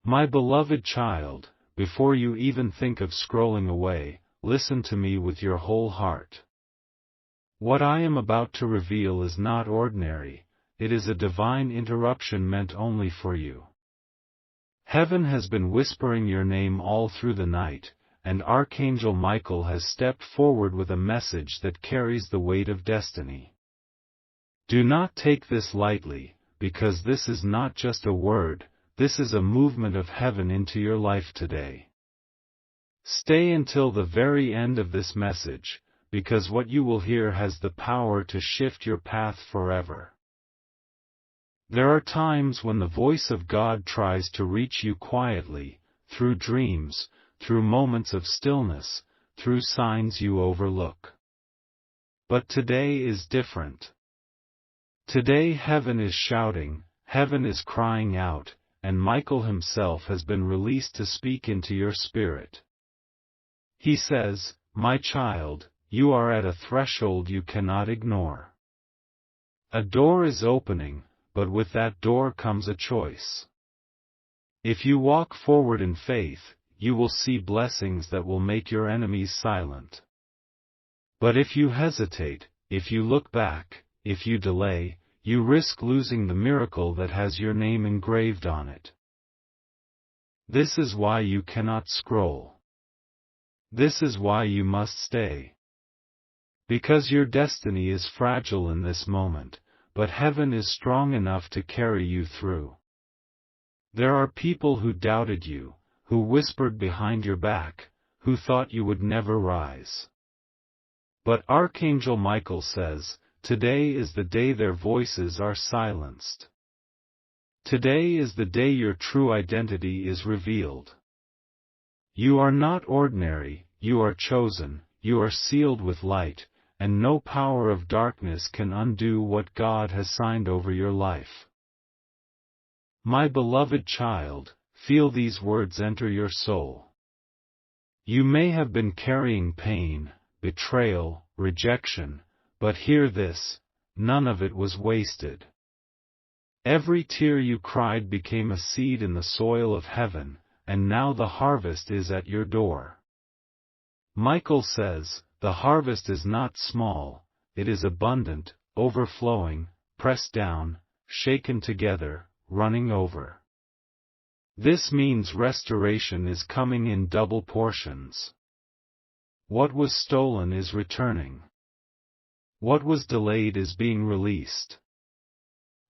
My beloved child, before you even think of scrolling away, listen to me with your whole heart. What I am about to reveal is not ordinary, it is a divine interruption meant only for you. Heaven has been whispering your name all through the night, and Archangel Michael has stepped forward with a message that carries the weight of destiny. Do not take this lightly, because this is not just a word, this is a movement of heaven into your life today. Stay until the very end of this message, because what you will hear has the power to shift your path forever. There are times when the voice of God tries to reach you quietly, through dreams, through moments of stillness, through signs you overlook. But today is different. Today heaven is shouting, heaven is crying out, and Michael himself has been released to speak into your spirit. He says, "My child, you are at a threshold you cannot ignore. A door is opening, but with that door comes a choice. If you walk forward in faith, you will see blessings that will make your enemies silent. But if you hesitate, if you look back, if you delay, you risk losing the miracle that has your name engraved on it. This is why you cannot scroll. This is why you must stay. Because your destiny is fragile in this moment, but heaven is strong enough to carry you through. There are people who doubted you, who whispered behind your back, who thought you would never rise. But Archangel Michael says, today is the day their voices are silenced. Today is the day your true identity is revealed. You are not ordinary, you are chosen, you are sealed with light, and no power of darkness can undo what God has signed over your life. My beloved child, feel these words enter your soul. You may have been carrying pain, betrayal, rejection, but hear this, none of it was wasted. Every tear you cried became a seed in the soil of heaven, and now the harvest is at your door. Michael says, the harvest is not small, it is abundant, overflowing, pressed down, shaken together, running over. This means restoration is coming in double portions. What was stolen is returning. What was delayed is being released.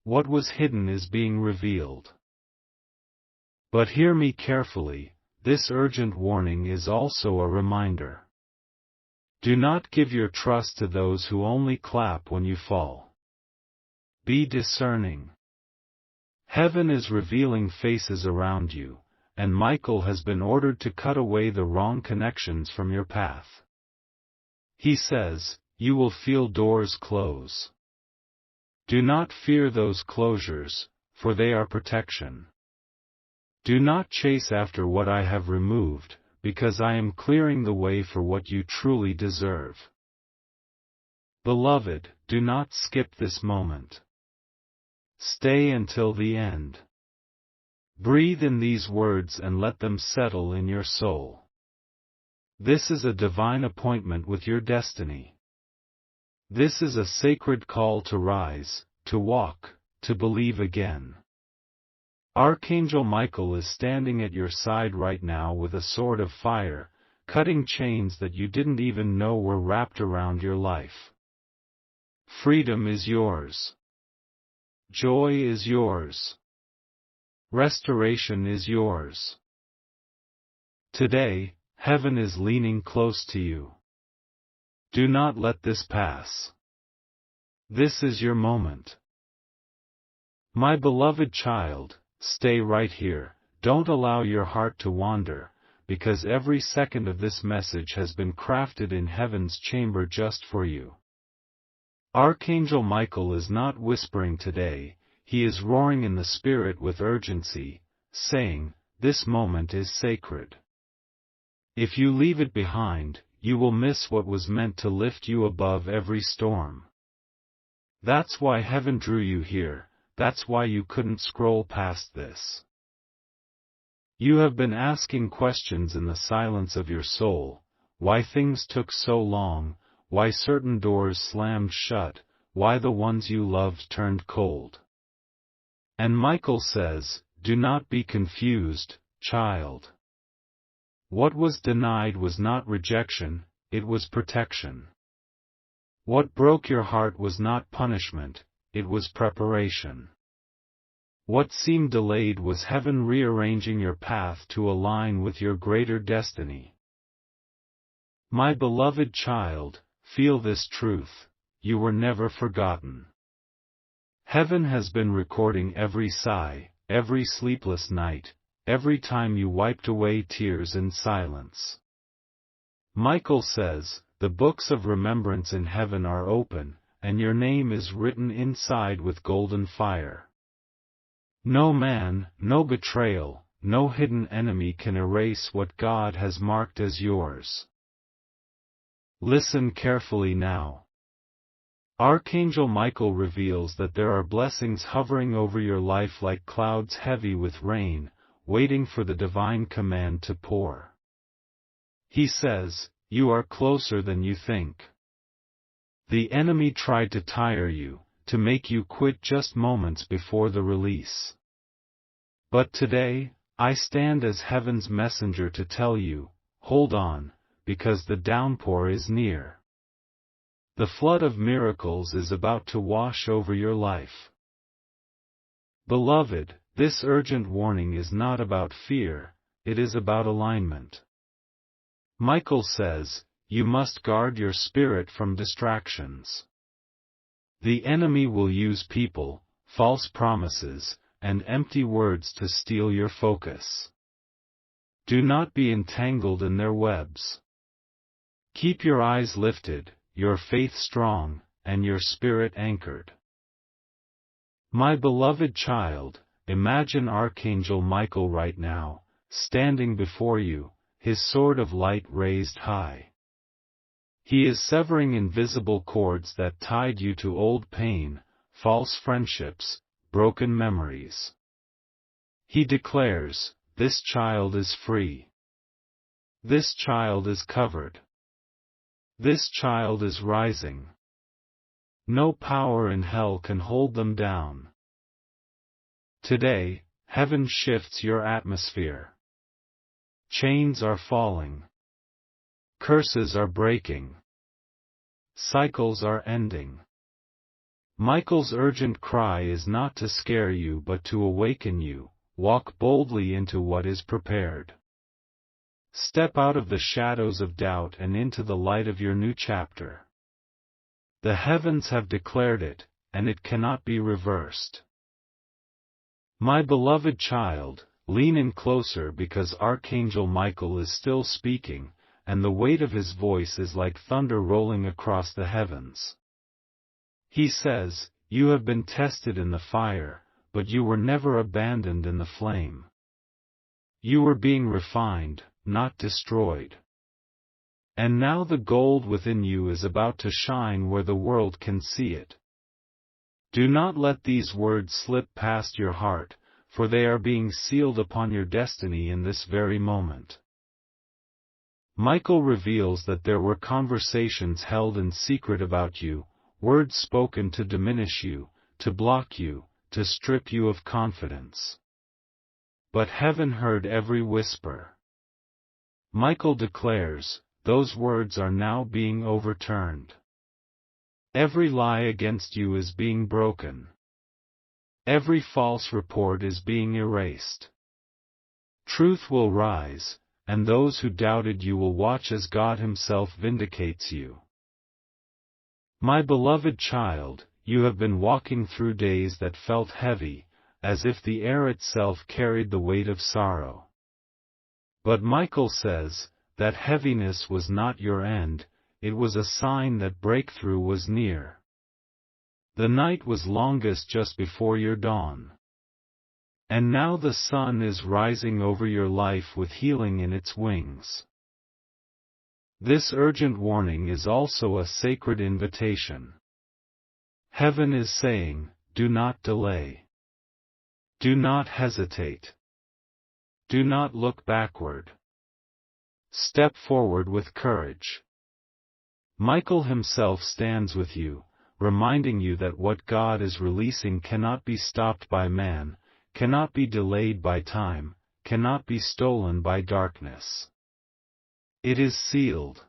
What was hidden is being revealed. But hear me carefully, this urgent warning is also a reminder. Do not give your trust to those who only clap when you fall. Be discerning. Heaven is revealing faces around you, and Michael has been ordered to cut away the wrong connections from your path. He says, you will feel doors close. Do not fear those closures, for they are protection. Do not chase after what I have removed, because I am clearing the way for what you truly deserve. Beloved, do not skip this moment. Stay until the end. Breathe in these words and let them settle in your soul. This is a divine appointment with your destiny. This is a sacred call to rise, to walk, to believe again. Archangel Michael is standing at your side right now with a sword of fire, cutting chains that you didn't even know were wrapped around your life. Freedom is yours. Joy is yours. Restoration is yours. Today, heaven is leaning close to you. Do not let this pass. This is your moment. My beloved child, stay right here, don't allow your heart to wander, because every second of this message has been crafted in heaven's chamber just for you. Archangel Michael is not whispering today, he is roaring in the spirit with urgency, saying, this moment is sacred. If you leave it behind, you will miss what was meant to lift you above every storm. That's why heaven drew you here, that's why you couldn't scroll past this. You have been asking questions in the silence of your soul, why things took so long, why certain doors slammed shut, why the ones you loved turned cold. And Michael says, do not be confused, child. What was denied was not rejection, it was protection. What broke your heart was not punishment, it was preparation. What seemed delayed was heaven rearranging your path to align with your greater destiny. My beloved child, feel this truth, you were never forgotten. Heaven has been recording every sigh, every sleepless night, every time you wiped away tears in silence. Michael says, the books of remembrance in heaven are open, and your name is written inside with golden fire. No man, no betrayal, no hidden enemy can erase what God has marked as yours. Listen carefully now. Archangel Michael reveals that there are blessings hovering over your life like clouds heavy with rain, waiting for the divine command to pour. He says, you are closer than you think. The enemy tried to tire you, to make you quit just moments before the release. But today, I stand as heaven's messenger to tell you, hold on, because the downpour is near. The flood of miracles is about to wash over your life. Beloved, this urgent warning is not about fear, it is about alignment. Michael says, you must guard your spirit from distractions. The enemy will use people, false promises, and empty words to steal your focus. Do not be entangled in their webs. Keep your eyes lifted, your faith strong, and your spirit anchored. My beloved child, imagine Archangel Michael right now, standing before you, his sword of light raised high. He is severing invisible cords that tied you to old pain, false friendships, broken memories. He declares, this child is free. This child is covered. This child is rising. No power in hell can hold them down. Today, heaven shifts your atmosphere. Chains are falling. Curses are breaking. Cycles are ending. Michael's urgent cry is not to scare you but to awaken you. Walk boldly into what is prepared. Step out of the shadows of doubt and into the light of your new chapter. The heavens have declared it, and it cannot be reversed. My beloved child, lean in closer because Archangel Michael is still speaking, and the weight of his voice is like thunder rolling across the heavens. He says, you have been tested in the fire, but you were never abandoned in the flame. You were being refined, not destroyed. And now the gold within you is about to shine where the world can see it. Do not let these words slip past your heart, for they are being sealed upon your destiny in this very moment. Michael reveals that there were conversations held in secret about you, words spoken to diminish you, to block you, to strip you of confidence. But heaven heard every whisper. Michael declares, those words are now being overturned. Every lie against you is being broken. Every false report is being erased. Truth will rise, and those who doubted you will watch as God Himself vindicates you. My beloved child, you have been walking through days that felt heavy, as if the air itself carried the weight of sorrow. But Michael says, that heaviness was not your end, it was a sign that breakthrough was near. The night was longest just before your dawn. And now the sun is rising over your life with healing in its wings. This urgent warning is also a sacred invitation. Heaven is saying, do not delay. Do not hesitate. Do not look backward. Step forward with courage. Michael himself stands with you, reminding you that what God is releasing cannot be stopped by man, cannot be delayed by time, cannot be stolen by darkness. It is sealed.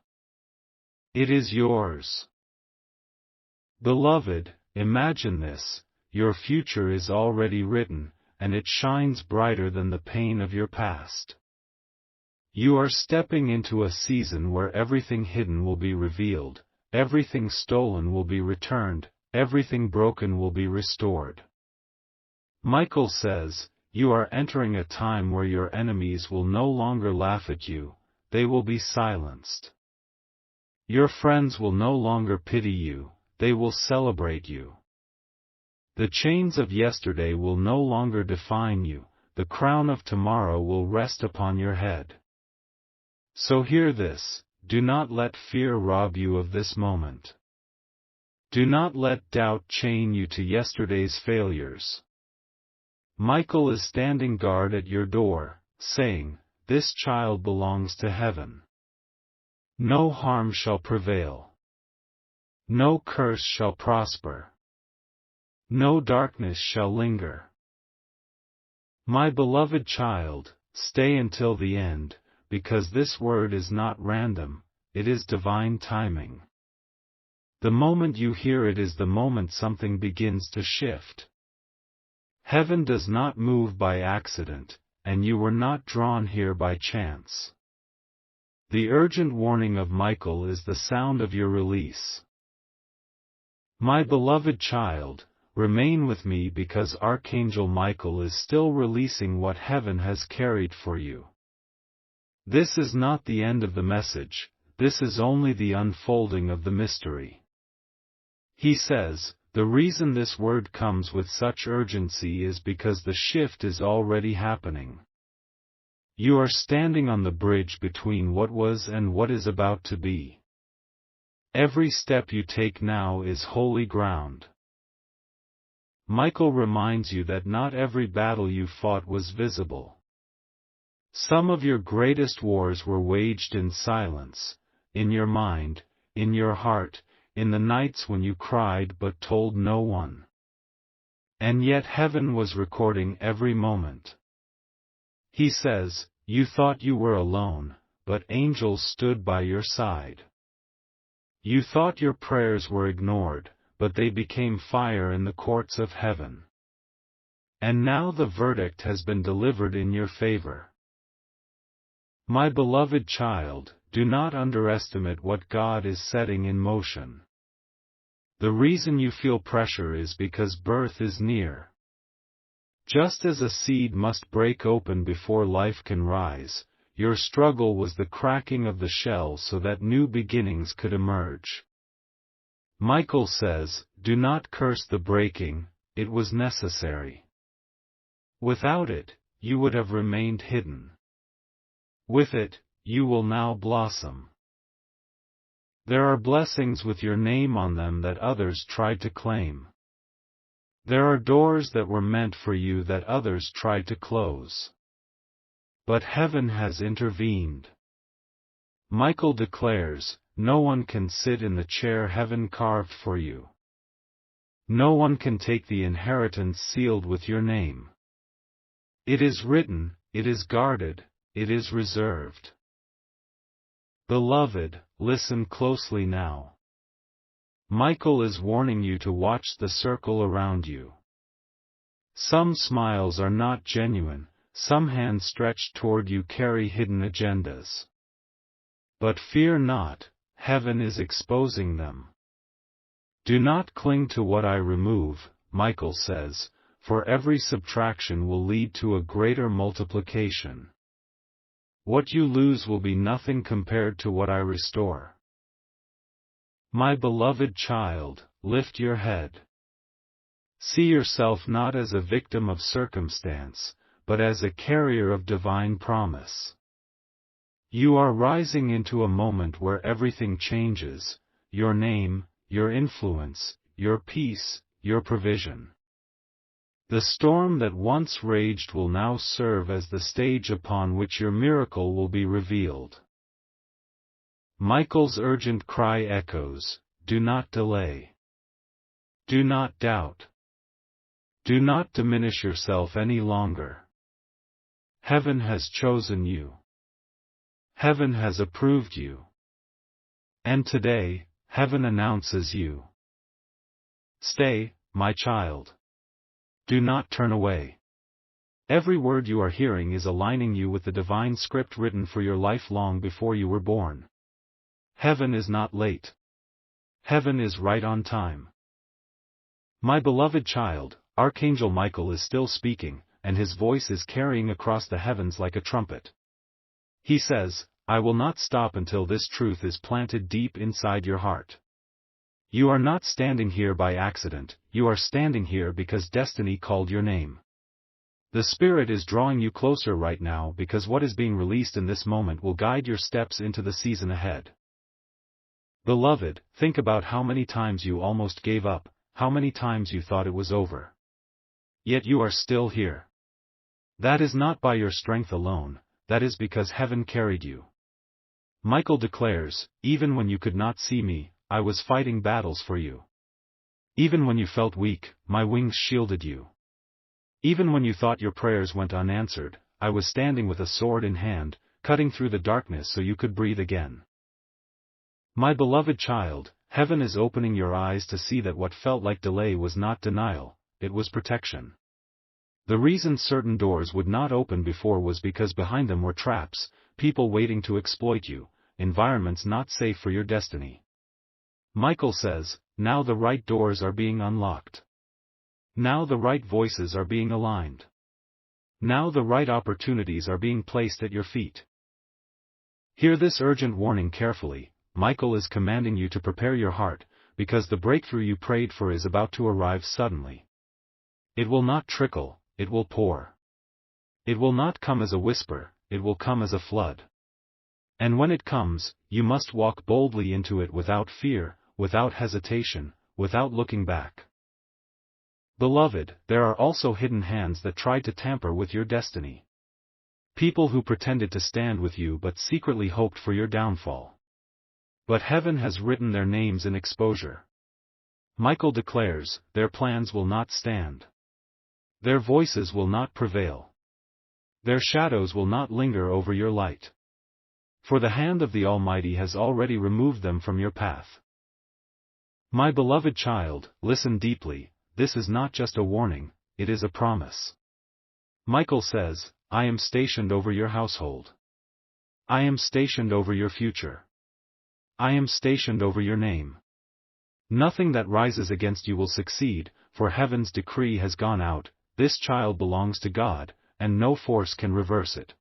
It is yours. Beloved, imagine this: your future is already written, and it shines brighter than the pain of your past. You are stepping into a season where everything hidden will be revealed, everything stolen will be returned, everything broken will be restored. Michael says, you are entering a time where your enemies will no longer laugh at you, they will be silenced. Your friends will no longer pity you, they will celebrate you. The chains of yesterday will no longer define you, the crown of tomorrow will rest upon your head. So hear this: do not let fear rob you of this moment. Do not let doubt chain you to yesterday's failures. Michael is standing guard at your door, saying, "This child belongs to heaven. No harm shall prevail. No curse shall prosper. No darkness shall linger. My beloved child, stay until the end, because this word is not random, it is divine timing. The moment you hear it is the moment something begins to shift. Heaven does not move by accident, and you were not drawn here by chance. The urgent warning of Michael is the sound of your release. My beloved child, remain with me because Archangel Michael is still releasing what heaven has carried for you. This is not the end of the message, this is only the unfolding of the mystery. He says, the reason this word comes with such urgency is because the shift is already happening. You are standing on the bridge between what was and what is about to be. Every step you take now is holy ground. Michael reminds you that not every battle you fought was visible. Some of your greatest wars were waged in silence, in your mind, in your heart, in the nights when you cried but told no one. And yet heaven was recording every moment. He says, you thought you were alone, but angels stood by your side. You thought your prayers were ignored, but they became fire in the courts of heaven. And now the verdict has been delivered in your favor. My beloved child, do not underestimate what God is setting in motion. The reason you feel pressure is because birth is near. Just as a seed must break open before life can rise, your struggle was the cracking of the shell so that new beginnings could emerge. Michael says, do not curse the breaking, it was necessary. Without it, you would have remained hidden. With it, you will now blossom. There are blessings with your name on them that others tried to claim. There are doors that were meant for you that others tried to close. But heaven has intervened. Michael declares, no one can sit in the chair heaven carved for you. No one can take the inheritance sealed with your name. It is written, it is guarded, it is reserved. Beloved, listen closely now. Michael is warning you to watch the circle around you. Some smiles are not genuine, some hands stretched toward you carry hidden agendas. But fear not, heaven is exposing them. Do not cling to what I remove, Michael says, for every subtraction will lead to a greater multiplication. What you lose will be nothing compared to what I restore. My beloved child, lift your head. See yourself not as a victim of circumstance, but as a carrier of divine promise. You are rising into a moment where everything changes, your name, your influence, your peace, your provision. The storm that once raged will now serve as the stage upon which your miracle will be revealed. Michael's urgent cry echoes, do not delay. Do not doubt. Do not diminish yourself any longer. Heaven has chosen you. Heaven has approved you. And today, heaven announces you. Stay, my child. Do not turn away. Every word you are hearing is aligning you with the divine script written for your life long before you were born. Heaven is not late. Heaven is right on time. My beloved child, Archangel Michael is still speaking, and his voice is carrying across the heavens like a trumpet. He says, I will not stop until this truth is planted deep inside your heart. You are not standing here by accident, you are standing here because destiny called your name. The Spirit is drawing you closer right now because what is being released in this moment will guide your steps into the season ahead. Beloved, think about how many times you almost gave up, how many times you thought it was over. Yet you are still here. That is not by your strength alone, that is because heaven carried you. Michael declares, even when you could not see me, I was fighting battles for you. Even when you felt weak, my wings shielded you. Even when you thought your prayers went unanswered, I was standing with a sword in hand, cutting through the darkness so you could breathe again. My beloved child, heaven is opening your eyes to see that what felt like delay was not denial, it was protection. The reason certain doors would not open before was because behind them were traps, people waiting to exploit you, environments not safe for your destiny. Michael says, now the right doors are being unlocked. Now the right voices are being aligned. Now the right opportunities are being placed at your feet. Hear this urgent warning carefully, Michael is commanding you to prepare your heart, because the breakthrough you prayed for is about to arrive suddenly. It will not trickle, it will pour. It will not come as a whisper, it will come as a flood. And when it comes, you must walk boldly into it without fear, without hesitation, without looking back. Beloved, there are also hidden hands that tried to tamper with your destiny. People who pretended to stand with you but secretly hoped for your downfall. But heaven has written their names in exposure. Michael declares, their plans will not stand. Their voices will not prevail. Their shadows will not linger over your light. For the hand of the Almighty has already removed them from your path. My beloved child, listen deeply, this is not just a warning, it is a promise. Michael says, I am stationed over your household. I am stationed over your future. I am stationed over your name. Nothing that rises against you will succeed, for heaven's decree has gone out, this child belongs to God, and no force can reverse it.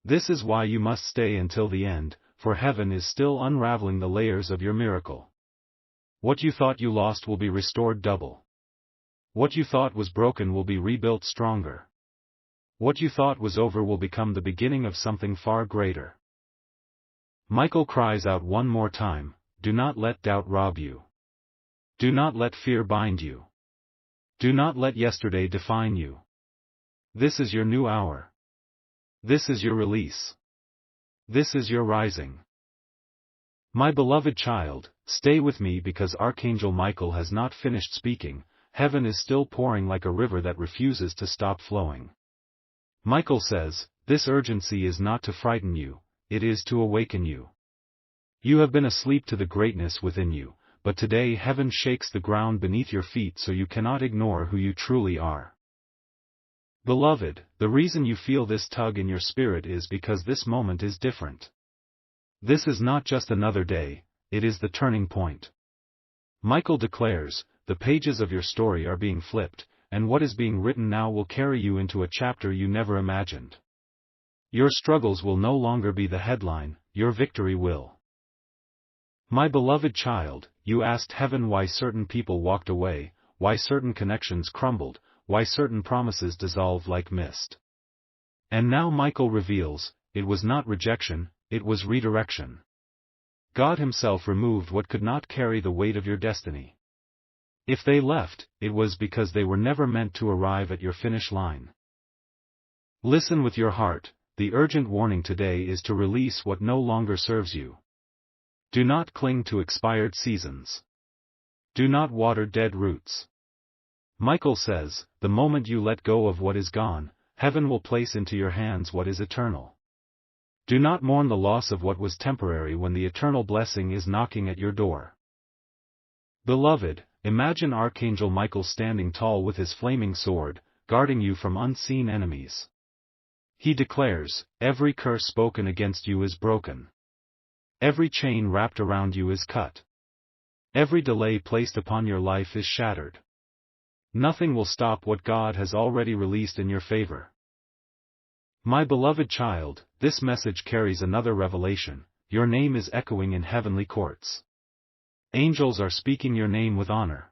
This is why you must stay until the end, for heaven is still unraveling the layers of your miracle. What you thought you lost will be restored double. What you thought was broken will be rebuilt stronger. What you thought was over will become the beginning of something far greater. Michael cries out one more time, do not let doubt rob you. Do not let fear bind you. Do not let yesterday define you. This is your new hour. This is your release. This is your rising. My beloved child, stay with me because Archangel Michael has not finished speaking, heaven is still pouring like a river that refuses to stop flowing. Michael says, this urgency is not to frighten you, it is to awaken you. You have been asleep to the greatness within you, but today heaven shakes the ground beneath your feet so you cannot ignore who you truly are. Beloved, the reason you feel this tug in your spirit is because this moment is different. This is not just another day, it is the turning point. Michael declares, the pages of your story are being flipped, and what is being written now will carry you into a chapter you never imagined. Your struggles will no longer be the headline, your victory will. My beloved child, you asked heaven why certain people walked away, why certain connections crumbled, why certain promises dissolved like mist. And now Michael reveals, it was not rejection, it was redirection. God Himself removed what could not carry the weight of your destiny. If they left, it was because they were never meant to arrive at your finish line. Listen with your heart. The urgent warning today is to release what no longer serves you. Do not cling to expired seasons. Do not water dead roots. Michael says, the moment you let go of what is gone, heaven will place into your hands what is eternal. Do not mourn the loss of what was temporary when the eternal blessing is knocking at your door. Beloved, imagine Archangel Michael standing tall with his flaming sword, guarding you from unseen enemies. He declares, every curse spoken against you is broken. Every chain wrapped around you is cut. Every delay placed upon your life is shattered. Nothing will stop what God has already released in your favor. My beloved child, this message carries another revelation. Your name is echoing in heavenly courts. Angels are speaking your name with honor.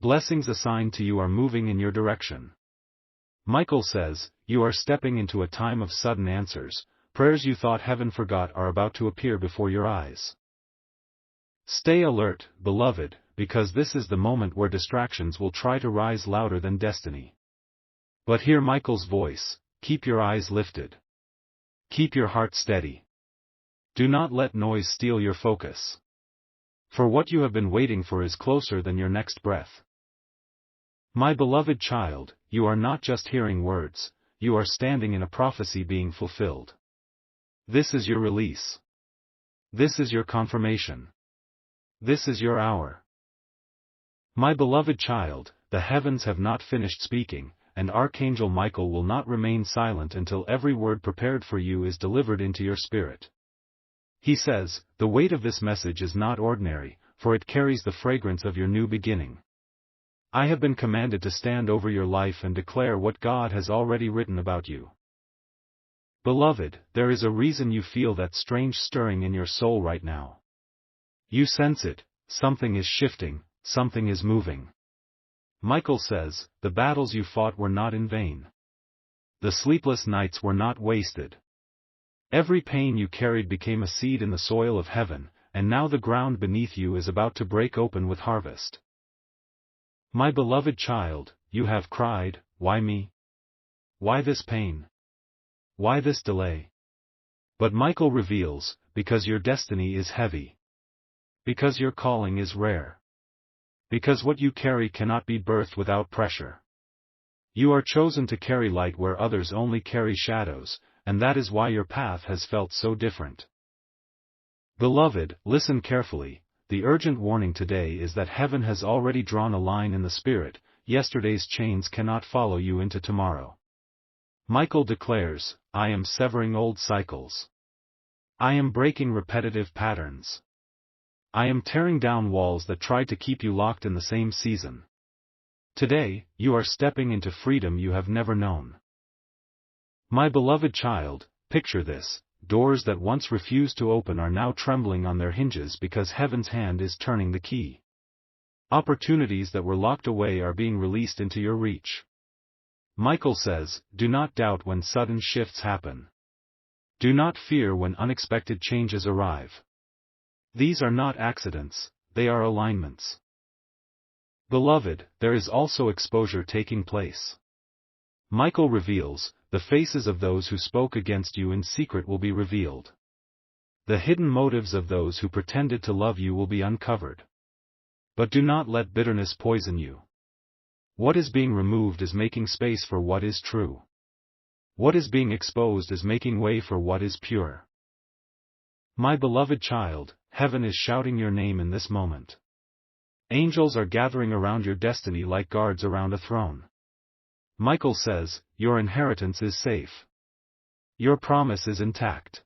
Blessings assigned to you are moving in your direction. Michael says, you are stepping into a time of sudden answers. Prayers you thought heaven forgot are about to appear before your eyes. Stay alert, beloved, because this is the moment where distractions will try to rise louder than destiny. But hear Michael's voice, keep your eyes lifted. Keep your heart steady. Do not let noise steal your focus. For what you have been waiting for is closer than your next breath. My beloved child, you are not just hearing words, you are standing in a prophecy being fulfilled. This is your release. This is your confirmation. This is your hour. My beloved child, the heavens have not finished speaking, and Archangel Michael will not remain silent until every word prepared for you is delivered into your spirit. He says, the weight of this message is not ordinary, for it carries the fragrance of your new beginning. I have been commanded to stand over your life and declare what God has already written about you. Beloved, there is a reason you feel that strange stirring in your soul right now. You sense it, something is shifting, something is moving. Michael says, the battles you fought were not in vain. The sleepless nights were not wasted. Every pain you carried became a seed in the soil of heaven, and now the ground beneath you is about to break open with harvest. My beloved child, you have cried, why me? Why this pain? Why this delay? But Michael reveals, because your destiny is heavy. Because your calling is rare. Because what you carry cannot be birthed without pressure. You are chosen to carry light where others only carry shadows, and that is why your path has felt so different. Beloved, listen carefully. The urgent warning today is that heaven has already drawn a line in the spirit. Yesterday's chains cannot follow you into tomorrow. Michael declares, I am severing old cycles. I am breaking repetitive patterns. I am tearing down walls that tried to keep you locked in the same season. Today, you are stepping into freedom you have never known. My beloved child, picture this. Doors that once refused to open are now trembling on their hinges because heaven's hand is turning the key. Opportunities that were locked away are being released into your reach. Michael says, do not doubt when sudden shifts happen. Do not fear when unexpected changes arrive. These are not accidents, they are alignments. Beloved, there is also exposure taking place. Michael reveals, the faces of those who spoke against you in secret will be revealed. The hidden motives of those who pretended to love you will be uncovered. But do not let bitterness poison you. What is being removed is making space for what is true. What is being exposed is making way for what is pure. My beloved child, heaven is shouting your name in this moment. Angels are gathering around your destiny like guards around a throne. Michael says, your inheritance is safe. Your promise is intact.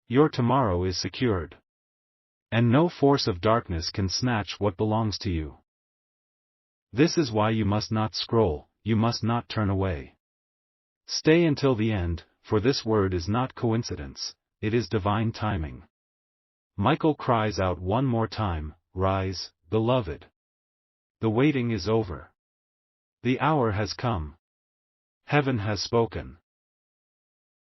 Your tomorrow is secured. And no force of darkness can snatch what belongs to you. This is why you must not scroll, you must not turn away. Stay until the end, for this word is not coincidence, it is divine timing. Michael cries out one more time, rise, beloved. The waiting is over. The hour has come. Heaven has spoken.